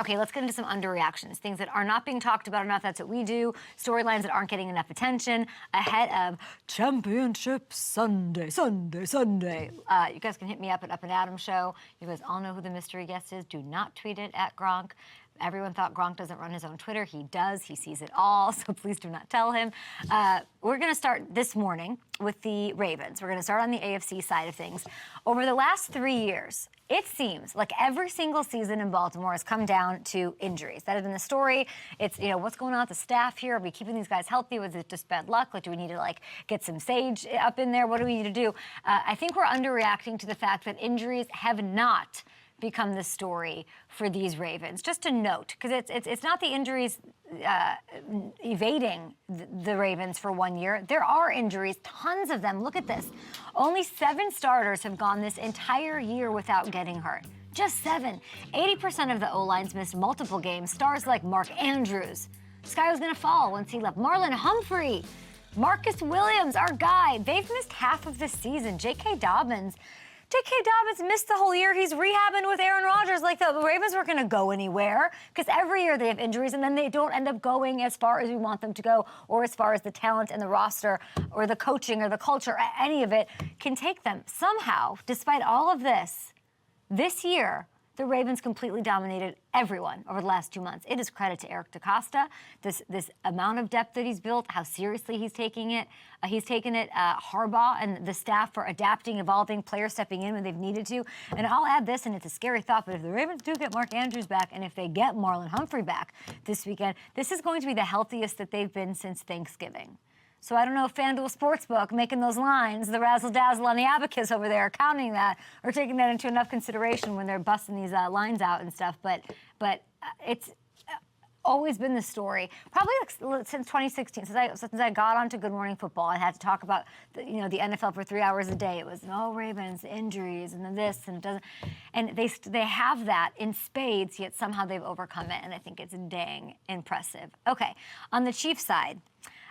Okay, let's get into some underreactions, things that are not being talked about enough. That's what we do. Storylines that aren't getting enough attention ahead of Championship Sunday. You guys can hit me up at Up and Adam Show. You guys all know who the mystery guest is. Do not tweet it at Gronk. Everyone thought Gronk doesn't run his own Twitter. He does. He sees it all, so please do not tell him. We're going to start this morning with the Ravens. We're going to start on the AFC side of things. Over the last 3 years, it seems like every single season in Baltimore has come down to injuries. That has been the story. It's, what's going on with the staff here? Are we keeping these guys healthy? Was it just bad luck? Like, do we need to, get some sage up in there? What do we need to do? I think we're underreacting to the fact that injuries have not become the story for these Ravens. Just a note, because it's not the injuries evading the Ravens for 1 year. There are injuries, tons of them. Look at this. Only 7 starters have gone this entire year without getting hurt. Just 7. 80% of the O-lines missed multiple games. Stars like Mark Andrews. The sky was going to fall once he left. Marlon Humphrey. Marcus Williams, our guy. They've missed half of the season. JK Dobbins missed the whole year. He's rehabbing with Aaron Rodgers. Like, the Ravens weren't going to go anywhere, because every year they have injuries and then they don't end up going as far as we want them to go, or as far as the talent and the roster or the coaching or the culture, any of it can take them. Somehow, despite all of this year, the Ravens completely dominated everyone over the last 2 months. It is credit to Eric DeCosta, this amount of depth that he's built, how seriously he's taking it. Harbaugh and the staff for adapting, evolving, players stepping in when they've needed to. And I'll add this, and it's a scary thought, but if the Ravens do get Mark Andrews back, and if they get Marlon Humphrey back this weekend, this is going to be the healthiest that they've been since Thanksgiving. So I don't know if FanDuel Sportsbook making those lines, the razzle-dazzle on the abacus over there, counting that or taking that into enough consideration when they're busting these lines out and stuff. But it's always been the story, probably since 2016, since I got onto Good Morning Football. I had to talk about the NFL for 3 hours a day. It was Ravens injuries and then this and doesn't, and they have that in spades. Yet somehow they've overcome it, and I think it's dang impressive. Okay, on the Chiefs side.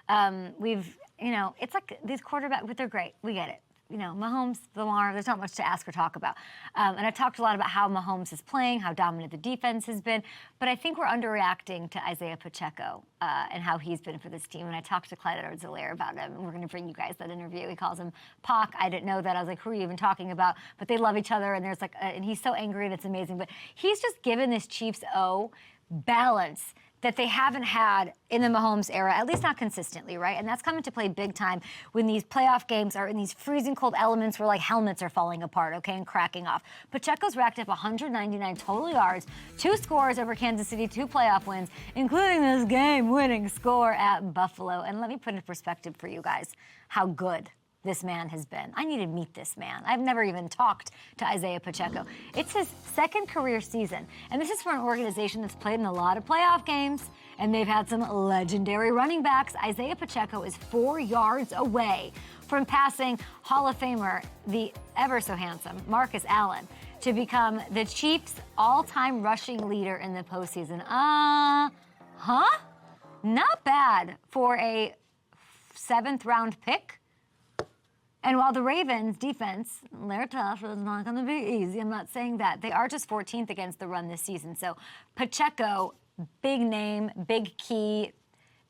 It's like these quarterbacks, but they're great. We get it. Mahomes, Lamar, there's not much to ask or talk about. And I've talked a lot about how Mahomes is playing, how dominant the defense has been. But I think we're underreacting to Isiah Pacheco and how he's been for this team. And I talked to Clyde Edwards-Helaire about him, and we're going to bring you guys that interview. He calls him Pac. I didn't know that. I was like, who are you even talking about? But they love each other, and there's and he's so angry, and it's amazing. But he's just given this Chiefs balance that they haven't had in the Mahomes era, at least not consistently, right? And that's coming to play big time when these playoff games are in these freezing cold elements where helmets are falling apart, okay, and cracking off. Pacheco's racked up 199 total yards, 2 scores over Kansas City, 2 playoff wins, including this game-winning score at Buffalo. And let me put in perspective for you guys how good this man has been. I need to meet this man. I've never even talked to Isiah Pacheco. It's his 2nd career season, and this is for an organization that's played in a lot of playoff games, and they've had some legendary running backs. Isiah Pacheco is 4 yards away from passing Hall of Famer, the ever-so-handsome Marcus Allen, to become the Chiefs' all-time rushing leader in the postseason. Not bad for a 7th-round pick. And while the Ravens' defense, they're tough, it's not going to be easy. I'm not saying that. They are just 14th against the run this season. So Pacheco, big name, big key.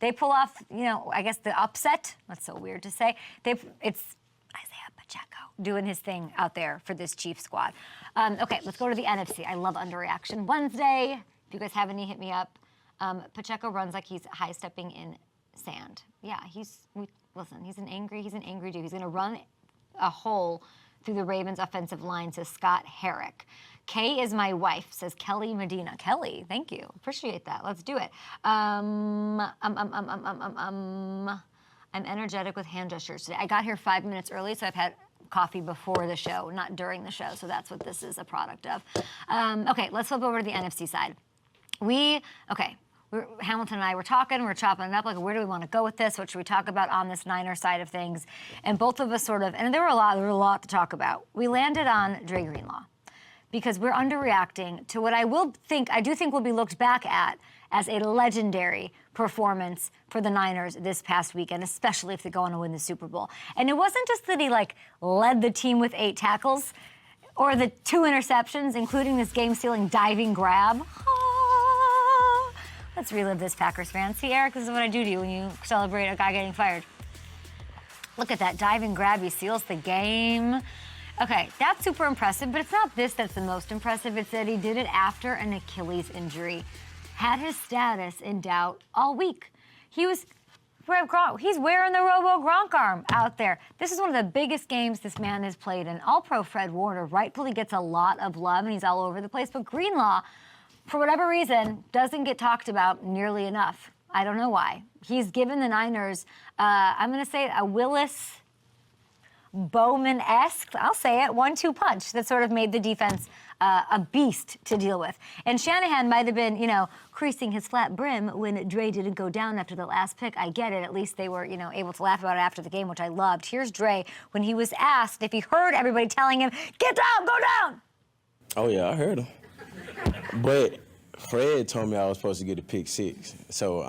They pull off, I guess the upset. That's so weird to say. It's Isiah Pacheco doing his thing out there for this Chiefs squad. Okay, let's go to the NFC. I love Underreaction Wednesday. If you guys have any, hit me up. Pacheco runs like he's high-stepping in sand. Yeah, listen, he's an angry dude. He's going to run a hole through the Ravens' offensive line, says Scott Herrick. Kay is my wife, says Kelly Medina. Kelly, thank you. Appreciate that. Let's do it. I'm energetic with hand gestures today. I got here 5 minutes early, so I've had coffee before the show, not during the show, so that's what this is a product of. Okay, let's flip over to the NFC side. Hamilton and I were talking, we're chopping it up, where do we want to go with this? What should we talk about on this Niner side of things? And both of us and there were a lot to talk about. We landed on Dre Greenlaw because we're underreacting to what I do think will be looked back at as a legendary performance for the Niners this past weekend, especially if they go on to win the Super Bowl. And it wasn't just that he led the team with 8 tackles or the 2 interceptions, including this game-stealing diving grab. Let's relive this, Packers fans. See, Eric, this is what I do to you when you celebrate a guy getting fired. Look at that dive and grab. He seals the game. Okay, that's super impressive, but it's not this that's the most impressive. It's that he did it after an Achilles injury. Had his status in doubt all week. He's wearing the Robo-Gronk arm out there. This is one of the biggest games this man has played in. All-Pro Fred Warner rightfully gets a lot of love, and he's all over the place, but Greenlaw, for whatever reason, doesn't get talked about nearly enough. I don't know why. He's given the Niners, I'm going to say a Willis Bowman-esque, I'll say it, 1-2 punch that sort of made the defense a beast to deal with. And Shanahan might have been, creasing his flat brim when Dre didn't go down after the last pick. I get it. At least they were, able to laugh about it after the game, which I loved. Here's Dre when he was asked if he heard everybody telling him, get down, go down. Oh, yeah, I heard him. But Fred told me I was supposed to get a pick six. So,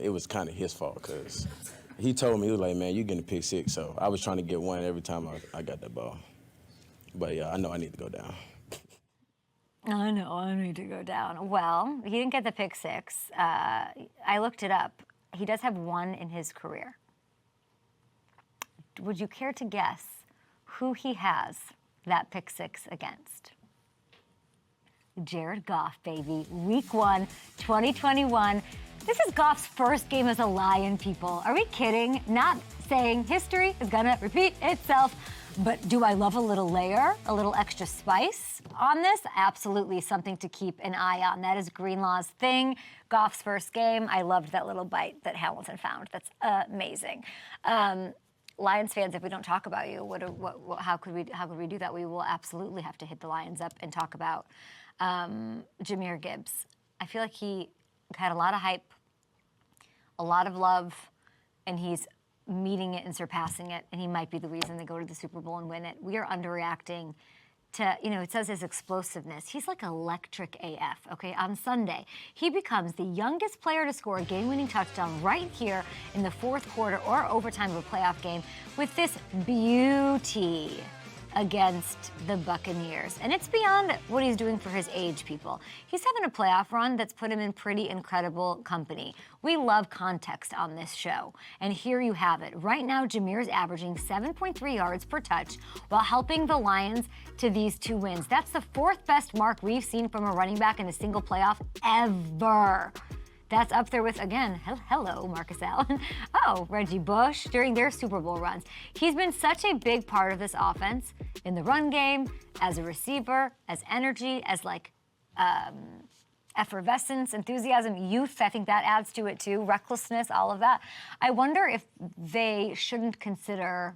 it was kind of his fault because he told me, he was like, man, you getting a pick six. So I was trying to get one every time I got that ball. But, yeah, I know I need to go down. I know, I need to go down. Well, he didn't get the pick six. I looked it up. He does have one in his career. Would you care to guess who he has that pick six against? Jared Goff, baby. Week 1, 2021. This is Goff's first game as a Lion, people. Are we kidding? Not saying history is gonna repeat itself, but do I love a little layer, a little extra spice on this? Absolutely, something to keep an eye on. That is Greenlaw's thing. Goff's first game. I loved that little bite that Hamilton found. That's amazing. Lions fans, if we don't talk about you, how could we do that? We will absolutely have to hit the Lions up and talk about Jahmyr Gibbs. I feel like he had a lot of hype, a lot of love, and he's meeting it and surpassing it, and he might be the reason they go to the Super Bowl and win it. We are underreacting to, it says his explosiveness. He's like electric AF, okay? On Sunday, he becomes the youngest player to score a game-winning touchdown right here in the fourth quarter or overtime of a playoff game with this beauty against the Buccaneers. And it's beyond what he's doing for his age, people. He's having a playoff run that's put him in pretty incredible company. We love context on this show. And here you have it. Right now, Jahmyr's averaging 7.3 yards per touch while helping the Lions to these 2 wins. That's the 4th best mark we've seen from a running back in a single playoff ever. That's up there with, again, hello, Marcus Allen. Oh, Reggie Bush during their Super Bowl runs. He's been such a big part of this offense in the run game, as a receiver, as energy, as effervescence, enthusiasm, youth. I think that adds to it too. Recklessness, all of that. I wonder if they shouldn't consider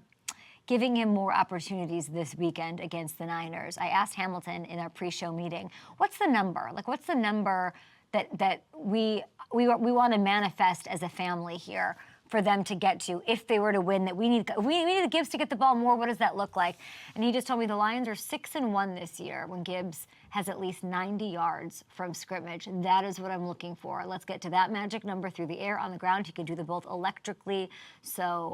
giving him more opportunities this weekend against the Niners. I asked Hamilton in our pre-show meeting, what's the number? What's the number that we want to manifest as a family here for them to get to if they were to win, that we need the Gibbs to get the ball more? What does that look like? And he just told me the Lions are 6-1 this year when Gibbs has at least 90 yards from scrimmage. That is what I'm looking for. Let's get to that magic number through the air, on the ground. He can do them both electrically. So